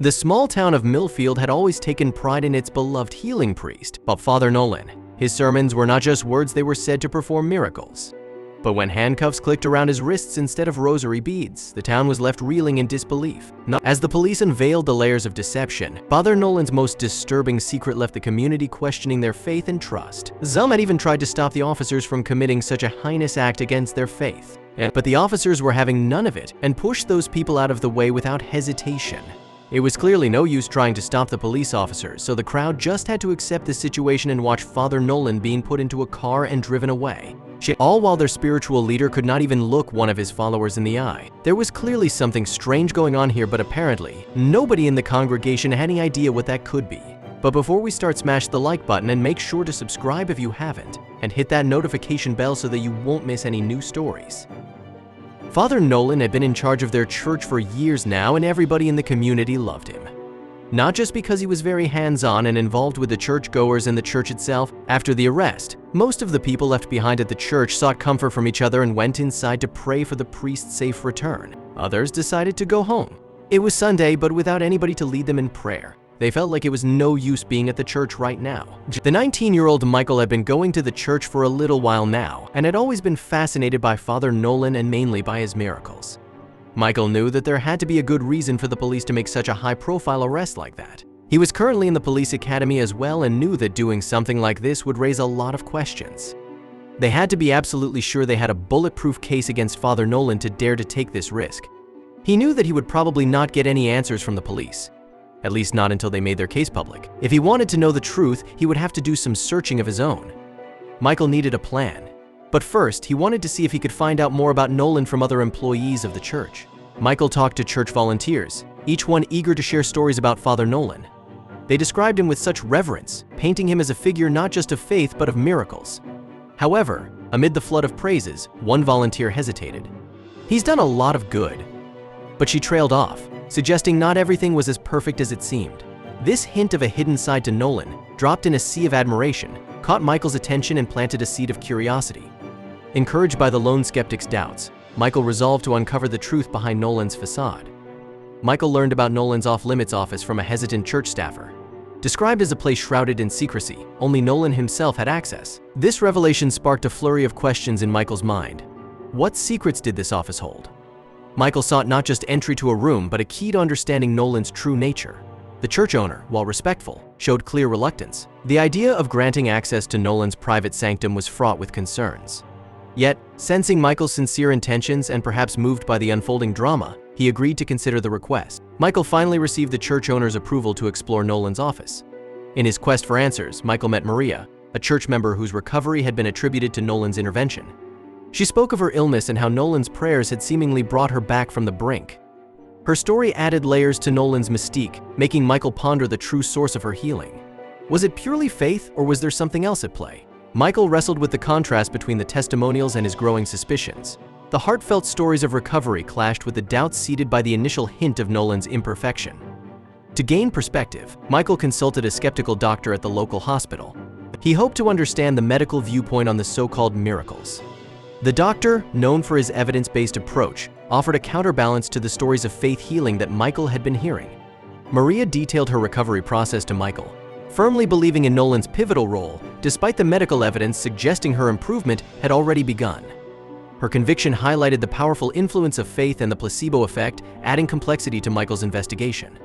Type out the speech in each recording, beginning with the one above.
The small town of Millfield had always taken pride in its beloved healing priest, Father Nolan. His sermons were not just words, they were said to perform miracles. But when handcuffs clicked around his wrists instead of rosary beads, the town was left reeling in disbelief. As the police unveiled the layers of deception, Father Nolan's most disturbing secret left the community questioning their faith and trust. Some had even tried to stop the officers from committing such a heinous act against their faith. But the officers were having none of it and pushed those people out of the way without hesitation. It was clearly no use trying to stop the police officers, so the crowd just had to accept the situation and watch Father Nolan being put into a car and driven away. All while their spiritual leader could not even look one of his followers in the eye. There was clearly something strange going on here, but apparently, nobody in the congregation had any idea what that could be. But before we start, smash the like button and make sure to subscribe if you haven't, and hit that notification bell so that you won't miss any new stories. Father Nolan had been in charge of their church for years now, and everybody in the community loved him. Not just because he was very hands-on and involved with the churchgoers and the church itself. After the arrest, most of the people left behind at the church sought comfort from each other and went inside to pray for the priest's safe return. Others decided to go home. It was Sunday, but without anybody to lead them in prayer. They felt like it was no use being at the church right now. The 19-year-old Michael had been going to the church for a little while now and had always been fascinated by Father Nolan and mainly by his miracles. Michael knew that there had to be a good reason for the police to make such a high-profile arrest like that. He was currently in the police academy as well and knew that doing something like this would raise a lot of questions. They had to be absolutely sure they had a bulletproof case against Father Nolan to dare to take this risk. He knew that he would probably not get any answers from the police. At least not until they made their case public. If he wanted to know the truth, he would have to do some searching of his own. Michael needed a plan. But first, he wanted to see if he could find out more about Nolan from other employees of the church. Michael talked to church volunteers, each one eager to share stories about Father Nolan. They described him with such reverence, painting him as a figure not just of faith but of miracles. However, amid the flood of praises, one volunteer hesitated. "He's done a lot of good." But she trailed off, suggesting not everything was as perfect as it seemed. This hint of a hidden side to Nolan, dropped in a sea of admiration, caught Michael's attention and planted a seed of curiosity. Encouraged by the lone skeptic's doubts, Michael resolved to uncover the truth behind Nolan's facade. Michael learned about Nolan's off-limits office from a hesitant church staffer. Described as a place shrouded in secrecy, only Nolan himself had access. This revelation sparked a flurry of questions in Michael's mind. What secrets did this office hold? Michael sought not just entry to a room, but a key to understanding Nolan's true nature. The church owner, while respectful, showed clear reluctance. The idea of granting access to Nolan's private sanctum was fraught with concerns. Yet, sensing Michael's sincere intentions and perhaps moved by the unfolding drama, he agreed to consider the request. Michael finally received the church owner's approval to explore Nolan's office. In his quest for answers, Michael met Maria, a church member whose recovery had been attributed to Nolan's intervention. She spoke of her illness and how Nolan's prayers had seemingly brought her back from the brink. Her story added layers to Nolan's mystique, making Michael ponder the true source of her healing. Was it purely faith, or was there something else at play? Michael wrestled with the contrast between the testimonials and his growing suspicions. The heartfelt stories of recovery clashed with the doubts seeded by the initial hint of Nolan's imperfection. To gain perspective, Michael consulted a skeptical doctor at the local hospital. He hoped to understand the medical viewpoint on the so-called miracles. The doctor, known for his evidence-based approach, offered a counterbalance to the stories of faith healing that Michael had been hearing. Maria detailed her recovery process to Michael, firmly believing in Nolan's pivotal role, despite the medical evidence suggesting her improvement had already begun. Her conviction highlighted the powerful influence of faith and the placebo effect, adding complexity to Michael's investigation.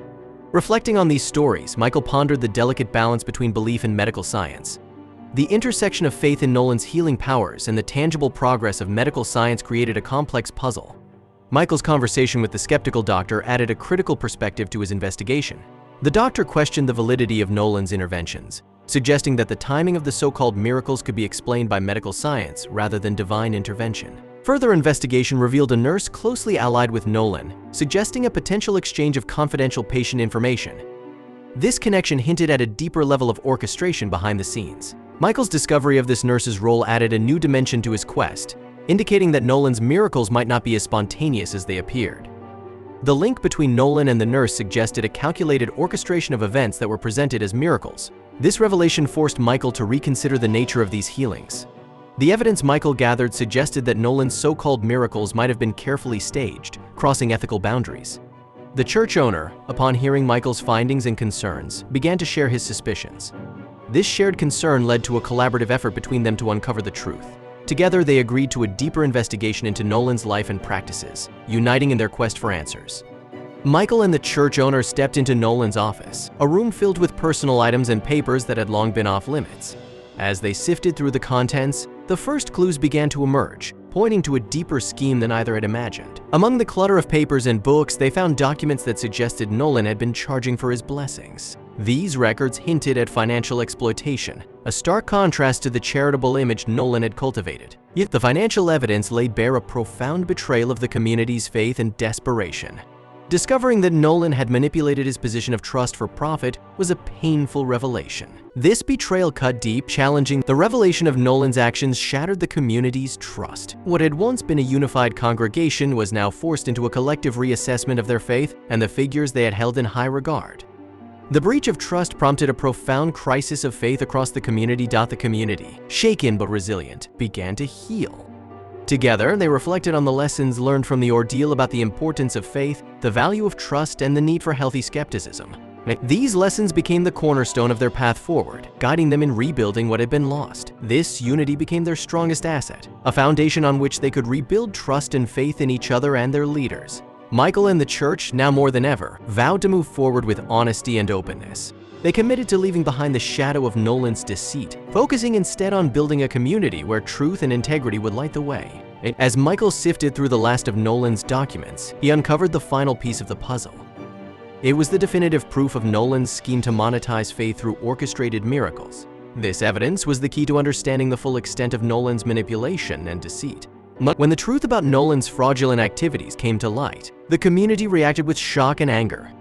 Reflecting on these stories, Michael pondered the delicate balance between belief and medical science. The intersection of faith in Nolan's healing powers and the tangible progress of medical science created a complex puzzle. Michael's conversation with the skeptical doctor added a critical perspective to his investigation. The doctor questioned the validity of Nolan's interventions, suggesting that the timing of the so-called miracles could be explained by medical science rather than divine intervention. Further investigation revealed a nurse closely allied with Nolan, suggesting a potential exchange of confidential patient information. This connection hinted at a deeper level of orchestration behind the scenes. Michael's discovery of this nurse's role added a new dimension to his quest, indicating that Nolan's miracles might not be as spontaneous as they appeared. The link between Nolan and the nurse suggested a calculated orchestration of events that were presented as miracles. This revelation forced Michael to reconsider the nature of these healings. The evidence Michael gathered suggested that Nolan's so-called miracles might have been carefully staged, crossing ethical boundaries. The church owner, upon hearing Michael's findings and concerns, began to share his suspicions. This shared concern led to a collaborative effort between them to uncover the truth. Together, they agreed to a deeper investigation into Nolan's life and practices, uniting in their quest for answers. Michael and the church owner stepped into Nolan's office, a room filled with personal items and papers that had long been off limits. As they sifted through the contents, the first clues began to emerge, pointing to a deeper scheme than either had imagined. Among the clutter of papers and books, they found documents that suggested Nolan had been charging for his blessings. These records hinted at financial exploitation, a stark contrast to the charitable image Nolan had cultivated. Yet the financial evidence laid bare a profound betrayal of the community's faith and desperation. Discovering that Nolan had manipulated his position of trust for profit was a painful revelation. This betrayal cut deep, challenging. The revelation of Nolan's actions shattered the community's trust. What had once been a unified congregation was now forced into a collective reassessment of their faith and the figures they had held in high regard. The breach of trust prompted a profound crisis of faith across the community. The community, shaken but resilient, began to heal. Together, they reflected on the lessons learned from the ordeal about the importance of faith, the value of trust, and the need for healthy skepticism. These lessons became the cornerstone of their path forward, guiding them in rebuilding what had been lost. This unity became their strongest asset, a foundation on which they could rebuild trust and faith in each other and their leaders. Michael and the church, now more than ever, vowed to move forward with honesty and openness. They committed to leaving behind the shadow of Nolan's deceit, focusing instead on building a community where truth and integrity would light the way. As Michael sifted through the last of Nolan's documents, he uncovered the final piece of the puzzle. It was the definitive proof of Nolan's scheme to monetize faith through orchestrated miracles. This evidence was the key to understanding the full extent of Nolan's manipulation and deceit. When the truth about Nolan's fraudulent activities came to light, the community reacted with shock and anger.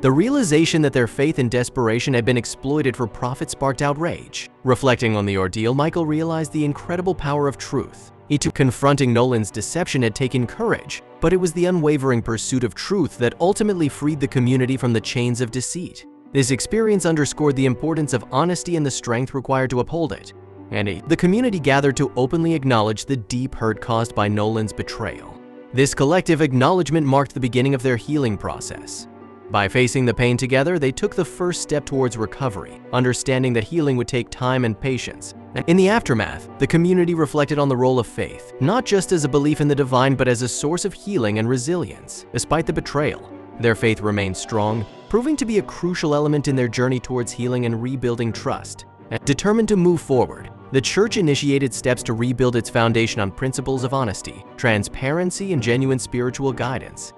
The realization that their faith and desperation had been exploited for profit sparked outrage. Reflecting on the ordeal, Michael realized the incredible power of truth. Confronting Nolan's deception had taken courage, but it was the unwavering pursuit of truth that ultimately freed the community from the chains of deceit. This experience underscored the importance of honesty and the strength required to uphold it. The community gathered to openly acknowledge the deep hurt caused by Nolan's betrayal. This collective acknowledgement marked the beginning of their healing process. By facing the pain together, they took the first step towards recovery, understanding that healing would take time and patience. In the aftermath, the community reflected on the role of faith, not just as a belief in the divine, but as a source of healing and resilience. Despite the betrayal, their faith remained strong, proving to be a crucial element in their journey towards healing and rebuilding trust. Determined to move forward, the church initiated steps to rebuild its foundation on principles of honesty, transparency, and genuine spiritual guidance.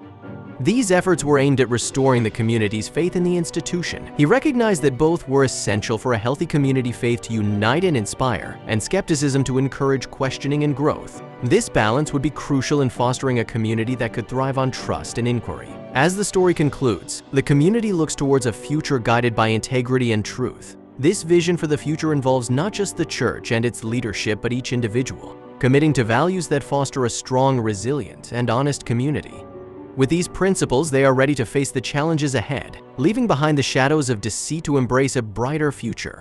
These efforts were aimed at restoring the community's faith in the institution. He recognized that both were essential for a healthy community faith to unite and inspire, and skepticism to encourage questioning and growth. This balance would be crucial in fostering a community that could thrive on trust and inquiry. As the story concludes, the community looks towards a future guided by integrity and truth. This vision for the future involves not just the church and its leadership, but each individual, committing to values that foster a strong, resilient, and honest community. With these principles, they are ready to face the challenges ahead, leaving behind the shadows of deceit to embrace a brighter future.